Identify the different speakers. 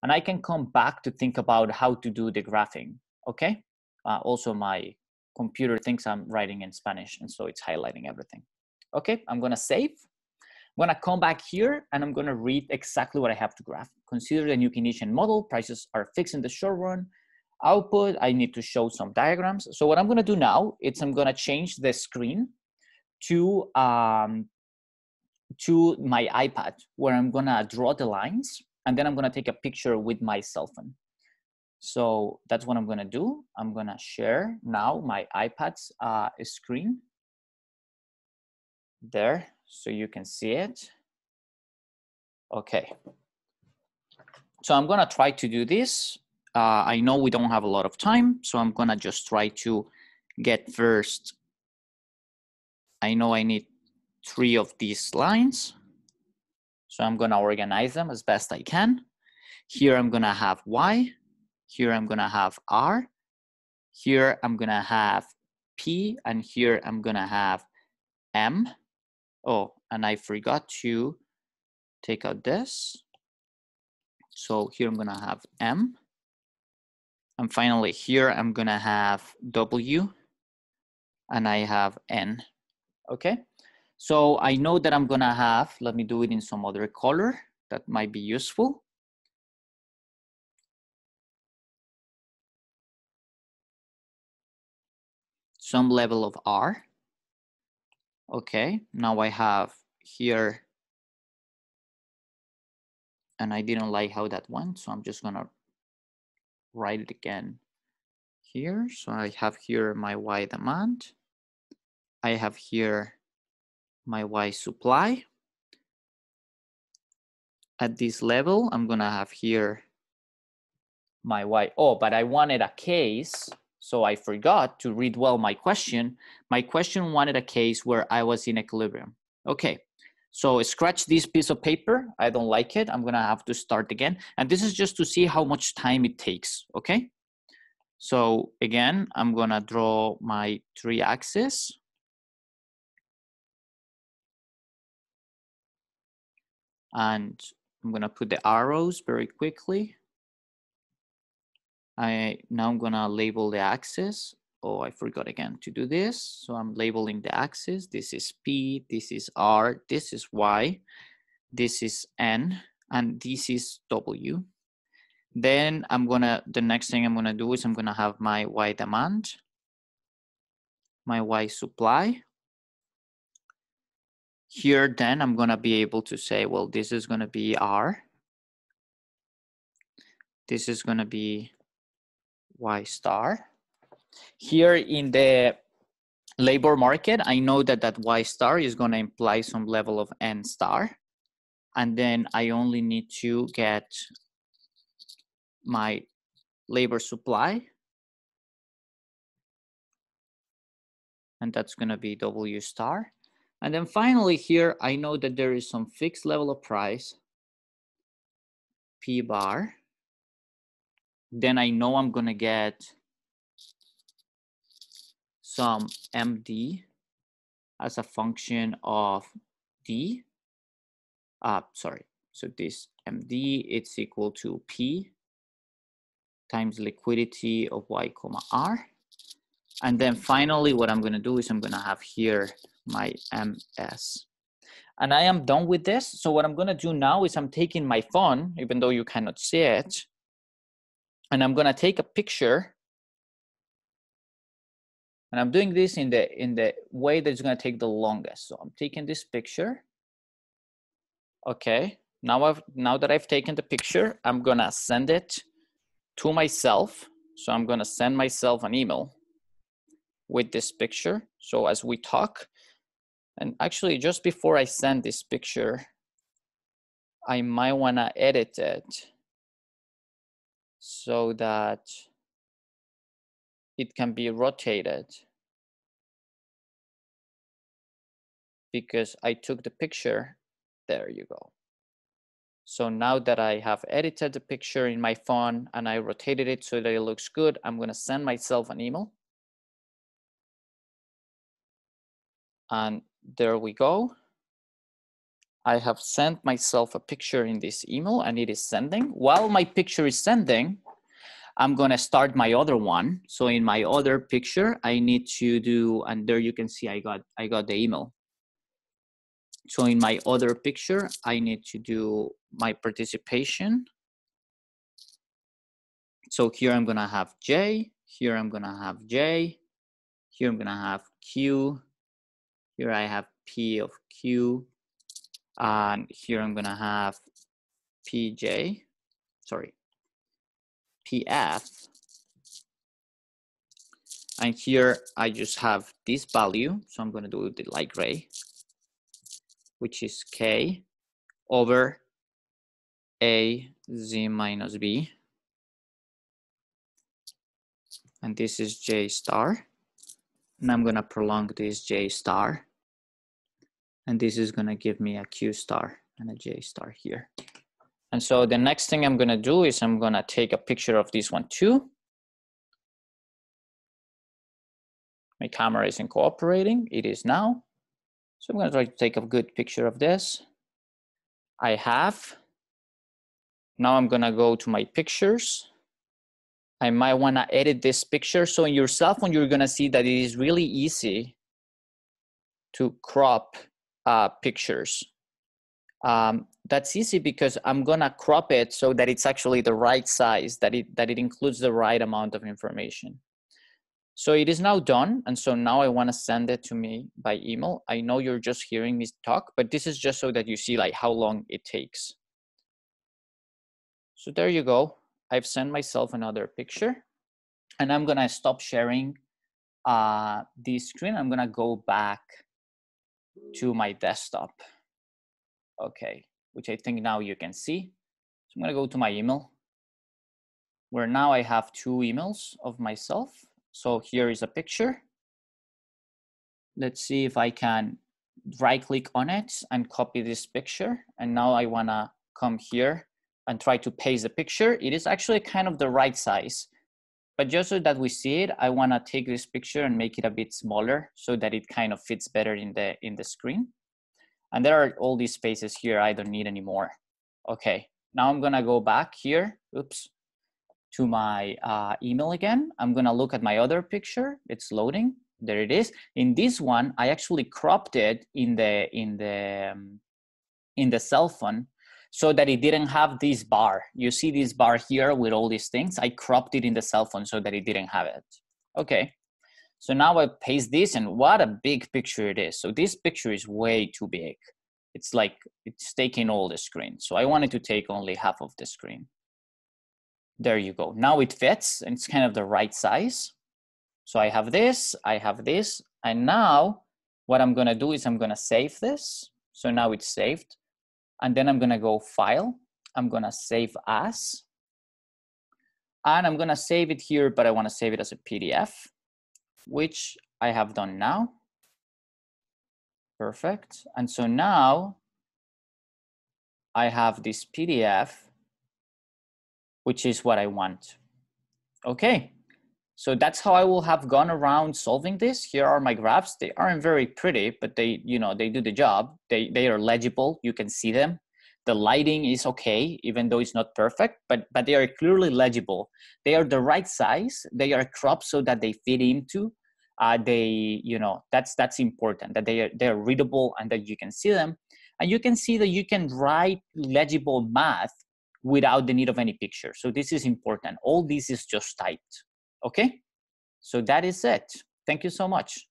Speaker 1: And I can come back to think about how to do the graphing, okay? Also, my computer thinks I'm writing in Spanish, and so it's highlighting everything. Okay, I'm gonna save. I'm gonna come back here and I'm gonna read exactly what I have to graph. Consider the new Keynesian model. Prices are fixed in the short run. Output, I need to show some diagrams. So what I'm gonna do now is I'm gonna change the screen to my iPad, where I'm gonna draw the lines, and then I'm gonna take a picture with my cell phone. So that's what I'm gonna do. I'm gonna share now my iPad's screen there, so you can see it. Okay. So I'm gonna try to do this. I know we don't have a lot of time, so I'm gonna just try to get first. I know I need 3 of these lines. So I'm gonna organize them as best I can. Here I'm gonna have Y. Here I'm gonna have R. Here I'm gonna have P, and here I'm gonna have M. Oh, and I forgot to take out this. So here I'm gonna have M. And finally here I'm gonna have W, and I have N, okay? So I know that I'm gonna have, let me do it in some other color that might be useful. Some level of R. Okay, now I have here, and I didn't like how that went, so I'm just gonna write it again here. So I have here my Y demand. I have here my Y supply. At this level, I'm gonna have here my Y. Oh, but I wanted a case, so I forgot to read well my question. My question wanted a case where I was in equilibrium. Okay, so scratch this piece of paper. I don't like it. I'm gonna have to start again. And this is just to see how much time it takes, okay? So again, I'm gonna draw my 3 axes. And I'm gonna put the arrows very quickly. Now I'm gonna label the axis. Oh, I forgot again to do this. So I'm labeling the axis. This is P, this is R, this is Y, this is N, and this is W. Then the next thing I'm gonna do is I'm gonna have my Y demand, my Y supply. Here, then I'm gonna be able to say, well, this is gonna be R. This is gonna be Y star. Here in the labor market, I know that that Y star is gonna imply some level of N star. And then I only need to get my labor supply. And that's gonna be W star. And then finally here, I know that there is some fixed level of price, P bar. Then I know I'm gonna get some MD as a function of D. Sorry, so this MD, it's equal to P times liquidity of Y comma R. And then finally, what I'm gonna do is I'm gonna have here my MS. And I am done with this. So what I'm gonna do now is I'm taking my phone, even though you cannot see it, and I'm gonna take a picture. And I'm doing this in the way that's gonna take the longest. So I'm taking this picture. Okay, now that I've taken the picture, I'm gonna send it to myself. So I'm gonna send myself an email with this picture. So as we talk, and actually just before I send this picture, I might wanna edit it so that it can be rotated, because I took the picture. There you go. So now that I have edited the picture in my phone and I rotated it so that it looks good, I'm gonna send myself an email. And there we go. I have sent myself a picture in this email and it is sending. While my picture is sending, I'm gonna start my other one. So in my other picture, I need to do, and there you can see I got the email. So in my other picture, I need to do my participation. So here I'm gonna have J, here I'm gonna have J, here I'm gonna have Q, here I have P of Q, and here I'm gonna have PJ, sorry, PF. And here I just have this value. So I'm gonna do the light gray, which is K over A Z minus B. And this is J star. And I'm gonna prolong this J star. And this is gonna give me a Q star and a J star here. And so the next thing I'm gonna do is I'm gonna take a picture of this one too. My camera isn't cooperating, it is now. So I'm gonna try to take a good picture of this. I have. Now I'm gonna go to my pictures. I might wanna edit this picture. So in your cell phone, you're gonna see that it is really easy to crop pictures. That's easy because I'm gonna crop it so that it's actually the right size, that it includes the right amount of information. So it is now done. And so now I wanna send it to me by email. I know you're just hearing me talk, but this is just so that you see like how long it takes. So there you go. I've sent myself another picture and I'm gonna stop sharing this screen. I'm gonna go back to my desktop. Okay, which I think now you can see. So I'm gonna go to my email where now I have 2 emails of myself. So here is a picture. Let's see if I can right click on it and copy this picture. And now I wanna come here and try to paste the picture. It is actually kind of the right size, but just so that we see it, I wanna take this picture and make it a bit smaller so that it kind of fits better in the screen. And there are all these spaces here I don't need anymore. Okay, now I'm gonna go back here, oops, to my email again. I'm gonna look at my other picture. It's loading, there it is. In this one, I actually cropped it in the cell phone so that it didn't have this bar. You see this bar here with all these things? I cropped it in the cell phone so that it didn't have it. Okay, so now I paste this and what a big picture it is. So this picture is way too big. It's like, it's taking all the screen. So I wanted to take only half of the screen. There you go. Now it fits and it's kind of the right size. So I have this, and now what I'm gonna do is I'm gonna save this. So now it's saved. And then I'm gonna go File, I'm gonna Save As. And I'm gonna save it here, but I wanna save it as a PDF, which I have done now. Perfect. And so now I have this PDF, which is what I want. Okay, so that's how I will have gone around solving this. Here are my graphs. They aren't very pretty, but they, they do the job. They are legible, you can see them. The lighting is okay, even though it's not perfect, but they are clearly legible. They are the right size. They are cropped so that they fit into. That's important, that they're readable and that you can see them. And you can see that you can write legible math without the need of any picture. So this is important. All this is just typed, okay? So that is it. Thank you so much.